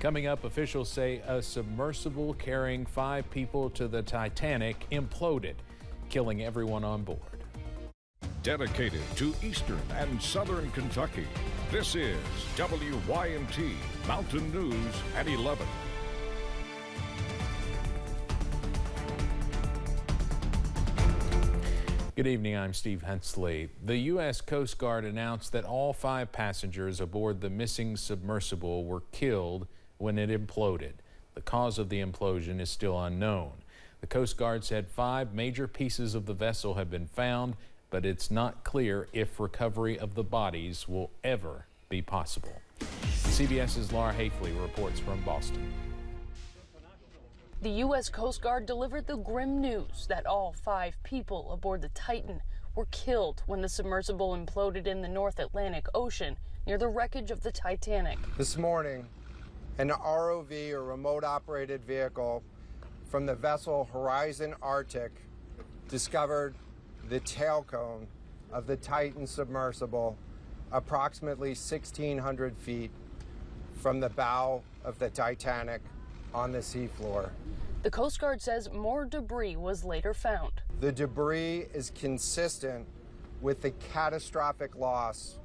Coming up, officials say a submersible carrying 5 people to the Titanic imploded, killing everyone on board. Dedicated to Eastern and Southern Kentucky, this is WYMT Mountain News at 11. Good evening, I'm Steve Hensley. The U.S. Coast Guard announced that all 5 passengers aboard the missing submersible were killed when it imploded. The cause of the implosion is still unknown. The Coast Guard said 5 major pieces of the vessel have been found, but it's not clear if recovery of the bodies will ever be possible. CBS's Laura Hafley reports from Boston. The U.S. Coast Guard delivered the grim news that all 5 people aboard the Titan were killed when the submersible imploded in the North Atlantic Ocean near the wreckage of the Titanic. This morning, an ROV, or remote operated vehicle, from the vessel Horizon Arctic discovered the tail cone of the Titan submersible approximately 1,600 feet from the bow of the Titanic on the seafloor. The Coast Guard says more debris was later found. The debris is consistent with the catastrophic loss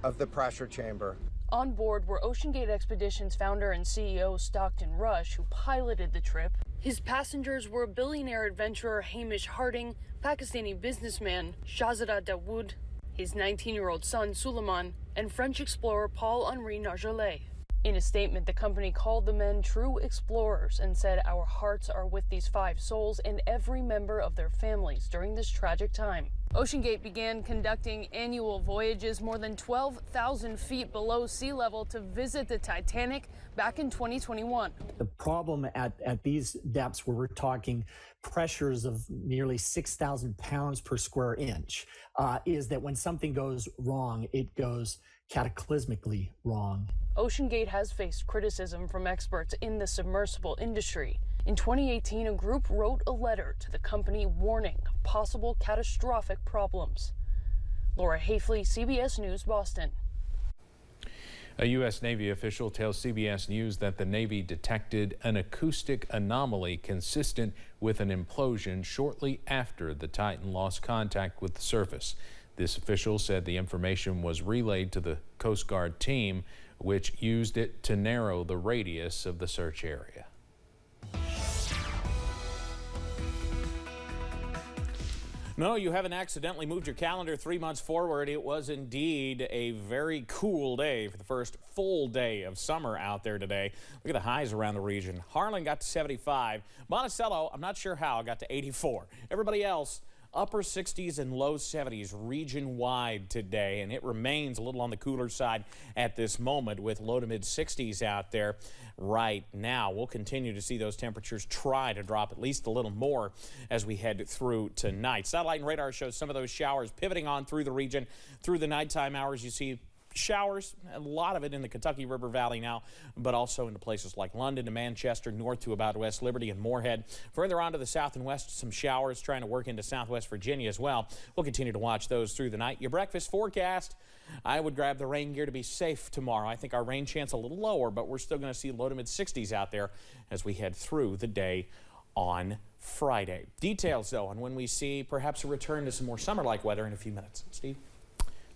of the pressure chamber. On board were OceanGate Expeditions founder and CEO Stockton Rush, who piloted the trip. His passengers were billionaire adventurer Hamish Harding, Pakistani businessman Shahzada Dawood, his 19-year-old son Suleiman, and French explorer Paul-Henri Nargeolet. In a statement, the company called the men true explorers and said, "Our hearts are with these 5 souls and every member of their families during this tragic time." OceanGate began conducting annual voyages more than 12,000 feet below sea level to visit the Titanic back in 2021. The problem at these depths, where we're talking pressures of nearly 6,000 pounds per square inch, is that when something goes wrong, it goes cataclysmically wrong. OceanGate has faced criticism from experts in the submersible industry. In 2018, a group wrote a letter to the company warning of possible catastrophic problems. Laura Hafley, CBS News, Boston. A U.S. Navy official tells CBS News that the Navy detected an acoustic anomaly consistent with an implosion shortly after the Titan lost contact with the surface. This official said the information was relayed to the Coast Guard team, which used it to narrow the radius of the search area. No, you haven't accidentally moved your calendar 3 months forward. It was indeed a very cool day for the first full day of summer out there today. Look at the highs around the region. Harlan got to 75. Monticello, I'm not sure how, got to 84. Everybody else, upper 60s and low 70s region-wide today, and it remains a little on the cooler side at this moment with low to mid-60s out there right now. We'll continue to see those temperatures try to drop at least a little more as we head through tonight. Satellite and radar shows some of those showers pivoting on through the region. Through the nighttime hours, you see showers, a lot of it in the Kentucky River Valley now, but also into places like London to Manchester, north to about West Liberty and Moorhead. Further on to the south and west, some showers trying to work into southwest Virginia as well. We'll continue to watch those through the night. Your breakfast forecast, I would grab the rain gear to be safe tomorrow. I think our rain chance a little lower, but we're still going to see low to mid 60s out there as we head through the day on Friday. Details, though, on when we see perhaps a return to some more summer-like weather in a few minutes. Steve?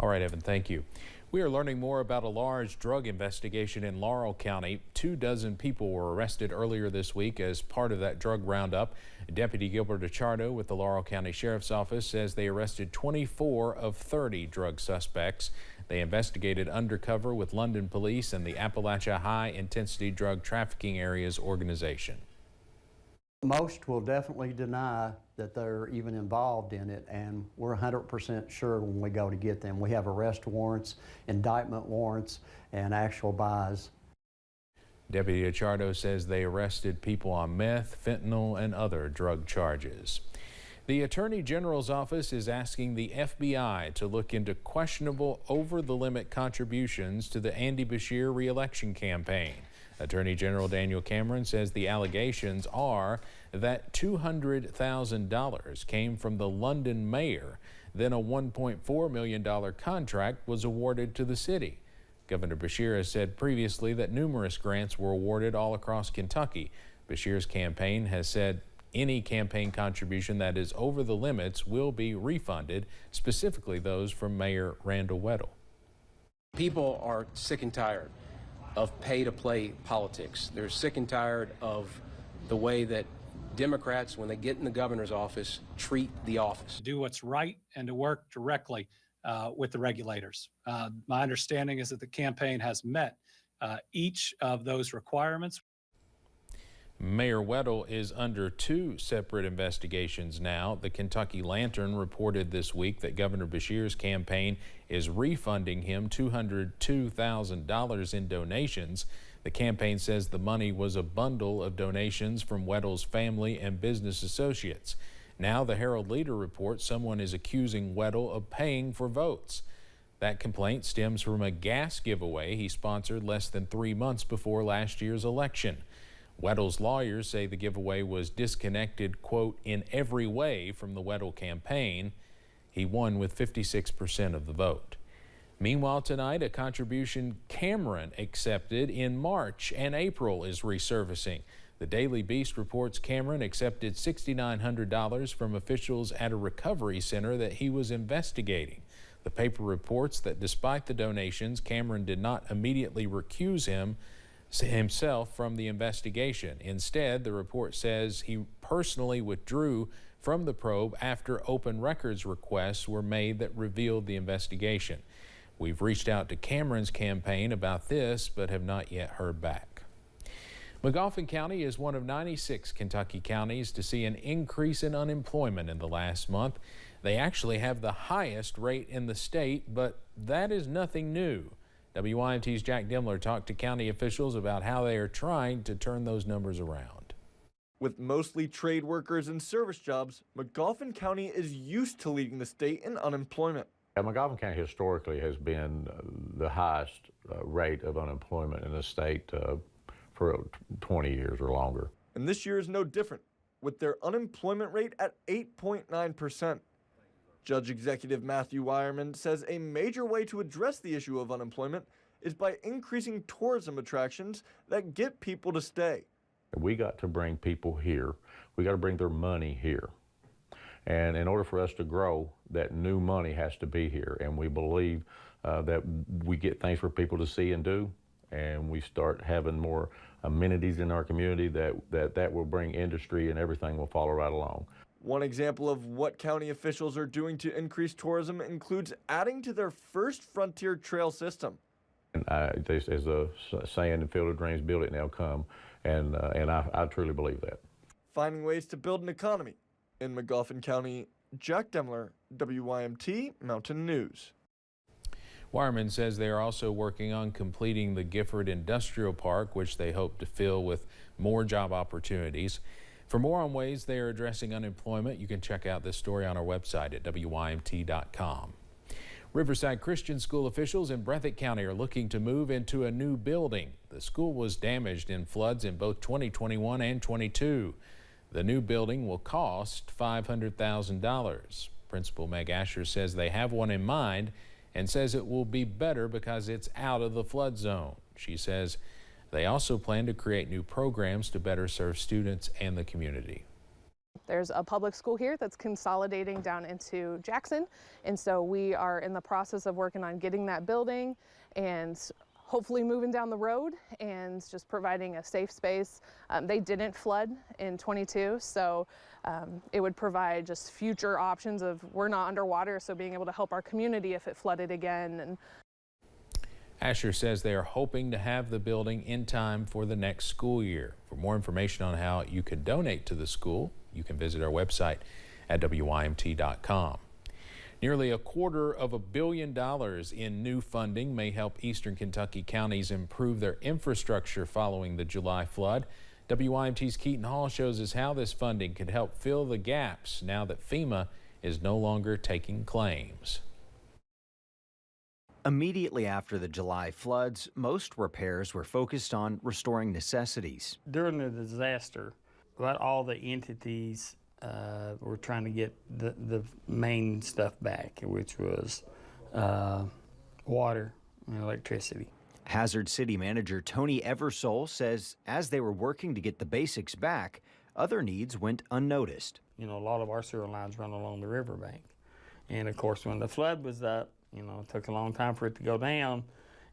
All right, Evan, thank you. We are learning more about a large drug investigation in Laurel County. 24 people were arrested earlier this week as part of that drug roundup. Deputy Gilbert Achardo with the Laurel County Sheriff's Office says they arrested 24 of 30 drug suspects. They investigated undercover with London Police and the Appalachia High Intensity Drug Trafficking Areas organization. Most will definitely deny that they're even involved in it, and we're 100% sure when we go to get them. We have arrest warrants, indictment warrants, and actual buys. Deputy Achardo says they arrested people on meth, fentanyl, and other drug charges. The Attorney General's office is asking the FBI to look into questionable over-the-limit contributions to the Andy Beshear re-election campaign. Attorney General Daniel Cameron says the allegations are that $200,000 came from the London mayor. Then a $1.4 million contract was awarded to the city. Governor Beshear has said previously that numerous grants were awarded all across Kentucky. Beshear's campaign has said any campaign contribution that is over the limits will be refunded, specifically those from Mayor Randall Weddle. People are sick and tired of pay-to-play politics. They're sick and tired of the way that Democrats, when they get in the governor's office, treat the office. Do what's right and to work directly with the regulators. My understanding is that the campaign has met each of those requirements. Mayor Weddle is under 2 separate investigations now. The Kentucky Lantern reported this week that Governor Beshear's campaign is refunding him $202,000 in donations. The campaign says the money was a bundle of donations from Weddle's family and business associates. Now the Herald Leader reports someone is accusing Weddle of paying for votes. That complaint stems from a gas giveaway he sponsored less than 3 months before last year's election. Weddle's lawyers say the giveaway was disconnected, quote, in every way from the Weddle campaign. He won with 56% of the vote. Meanwhile, tonight, a contribution Cameron accepted in March and April is resurfacing. The Daily Beast reports Cameron accepted $6,900 from officials at a recovery center that he was investigating. The paper reports that despite the donations, Cameron did not immediately recuse himself from the investigation. Instead, the report says he personally withdrew from the probe after open records requests were made that revealed the investigation. We've reached out to Cameron's campaign about this, but have not yet heard back. McGuffin County is one of 96 Kentucky counties to see an increase in unemployment in the last month. They actually have the highest rate in the state, but that is nothing new. WYMT's Jack Demler talked to county officials about how they are trying to turn those numbers around. With mostly trade workers and service jobs, McGuffin County is used to leading the state in unemployment. McGuffin County historically has been the highest rate of unemployment in the state for 20 years or longer. And this year is no different, with their unemployment rate at 8.9%. Judge Executive Matthew Wireman says a major way to address the issue of unemployment is by increasing tourism attractions that get people to stay. We got to bring people here. We got to bring their money here. And in order for us to grow, that new money has to be here. And we believe that we get things for people to see and do, and we start having more amenities in our community that will bring industry, and everything will follow right along. One example of what county officials are doing to increase tourism includes adding to their first Frontier Trail system. And as a saying in Field of Dreams, build it and they'll come, and I truly believe that. Finding ways to build an economy. In McGuffin County, Jack Demler, WYMT Mountain News. Wireman says they are also working on completing the Gifford Industrial Park, which they hope to fill with more job opportunities. For more on ways they are addressing unemployment, you can check out this story on our website at WYMT.com. Riverside Christian School officials in Breathitt County are looking to move into a new building. The school was damaged in floods in both 2021 and 22. The new building will cost $500,000. Principal Meg Asher says they have one in mind and says it will be better because it's out of the flood zone. She says they also plan to create new programs to better serve students and the community. There's a public school here that's consolidating down into Jackson, and so we are in the process of working on getting that building and hopefully moving down the road and just providing a safe space. They didn't flood in 22, so it would provide just future options of we're not underwater, so being able to help our community if it flooded again. And Asher says they are hoping to have the building in time for the next school year. For more information on how you can donate to the school, you can visit our website at WYMT.com. Nearly $250 million in new funding may help eastern Kentucky counties improve their infrastructure following the July flood. WYMT's Keaton Hall shows us how this funding could help fill the gaps now that FEMA is no longer taking claims. Immediately after the July floods, most repairs were focused on restoring necessities. During the disaster, about all the entities were trying to get the main stuff back, which was water, and electricity. Hazard City Manager Tony Eversole says as they were working to get the basics back, other needs went unnoticed. You know, a lot of our sewer lines run along the riverbank. And of course, when the flood was up, you know, it took a long time for it to go down.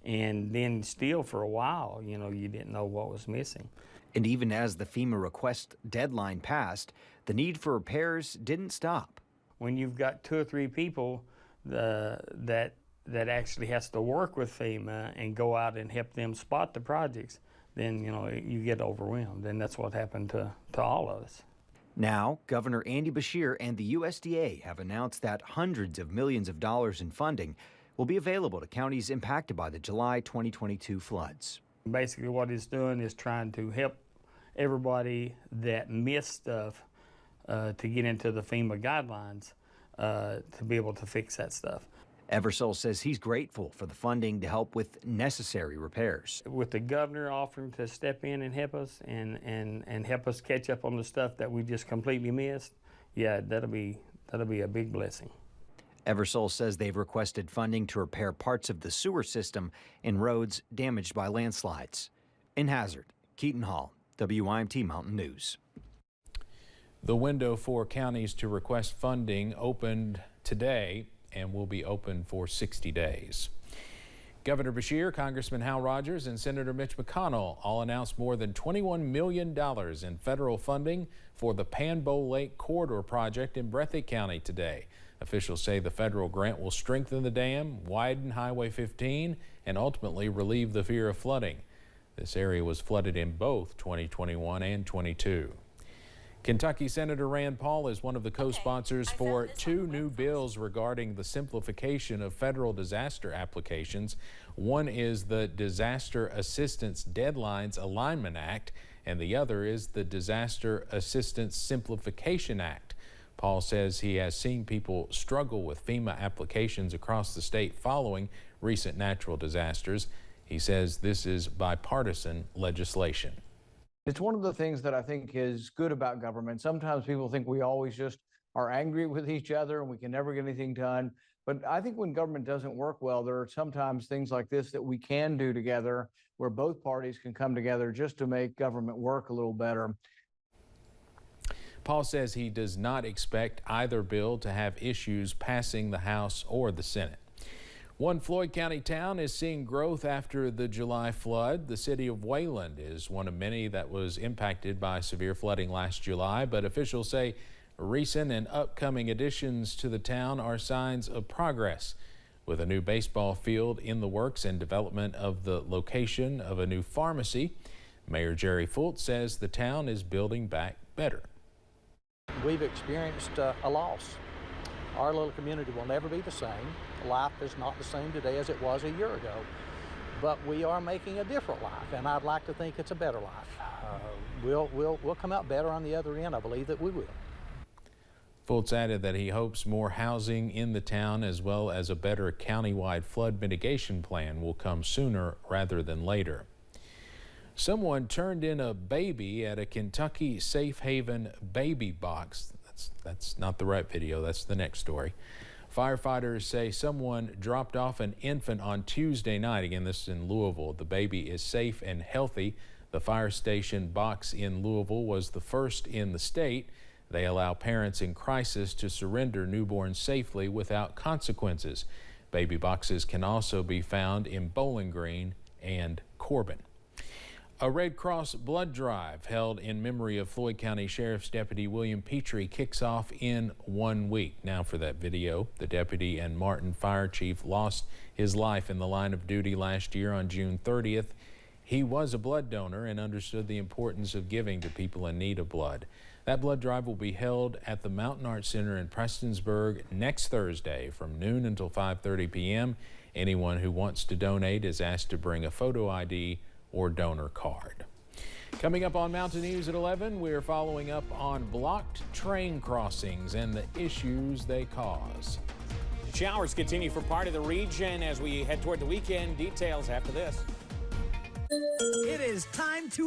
And then still for a while, you know, you didn't know what was missing. And even as the FEMA request deadline passed, the need for repairs didn't stop. When you've got 2 or 3 people that actually has to work with FEMA and go out and help them spot the projects, then, you know, you get overwhelmed. And that's what happened to all of us. Now, Governor Andy Beshear and the USDA have announced that hundreds of millions of dollars in funding will be available to counties impacted by the July 2022 floods. Basically what it's doing is trying to help everybody that missed stuff to get into the FEMA guidelines to be able to fix that stuff. Eversole says he's grateful for the funding to help with necessary repairs. With the governor offering to step in and help us and help us catch up on the stuff that we just completely missed, yeah, that'll be a big blessing. Eversole says they've requested funding to repair parts of the sewer system and roads damaged by landslides. In Hazard, Keaton Hall, WYMT Mountain News. The window for counties to request funding opened today and will be open for 60 days. Governor Beshear, Congressman Hal Rogers, and Senator Mitch McConnell all announced more than $21 million in federal funding for the Panbo Lake Corridor project in Breathitt County today. Officials say the federal grant will strengthen the dam, widen Highway 15, and ultimately relieve the fear of flooding. This area was flooded in both 2021 and 22. Kentucky Senator Rand Paul is one of the co-sponsors for 2 new bills regarding the simplification of federal disaster applications. One is the Disaster Assistance Deadlines Alignment Act, and the other is the Disaster Assistance Simplification Act. Paul says he has seen people struggle with FEMA applications across the state following recent natural disasters. He says this is bipartisan legislation. It's one of the things that I think is good about government. Sometimes people think we always just are angry with each other and we can never get anything done. But I think when government doesn't work well, there are sometimes things like this that we can do together where both parties can come together just to make government work a little better. Paul says he does not expect either bill to have issues passing the House or the Senate. One Floyd County town is seeing growth after the July flood. The city of Wayland is one of many that was impacted by severe flooding last July, but officials say recent and upcoming additions to the town are signs of progress. With a new baseball field in the works and development of the location of a new pharmacy, Mayor Jerry Fultz says the town is building back better. We've experienced a loss. Our little community will never be the same. Life is not the same today as it was a year ago, but we are making a different life, and I'd like to think it's a better life. We'll come out better on the other end. I believe that we will. Fultz added that he hopes more housing in the town as well as a better countywide flood mitigation plan will come sooner rather than later. Someone turned in a baby at a Kentucky safe haven baby box. That's not the right video, that's the next story. Firefighters say someone dropped off an infant on Tuesday night. Again, this is in Louisville. The baby is safe and healthy. The fire station box in Louisville was the first in the state. They allow parents in crisis to surrender newborns safely without consequences. Baby boxes can also be found in Bowling Green and Corbin. A Red Cross blood drive held in memory of Floyd County Sheriff's Deputy William Petrie kicks off in 1 week. Now for that video, the deputy and Martin Fire Chief lost his life in the line of duty last year on June 30th. He was a blood donor and understood the importance of giving to people in need of blood. That blood drive will be held at the Mountain Arts Center in Prestonsburg next Thursday from noon until 5:30 p.m. Anyone who wants to donate is asked to bring a photo ID or donor card. Coming up on Mountain News at 11, we're following up on blocked train crossings and the issues they cause. Showers continue for part of the region as we head toward the weekend. Details after this. It is time to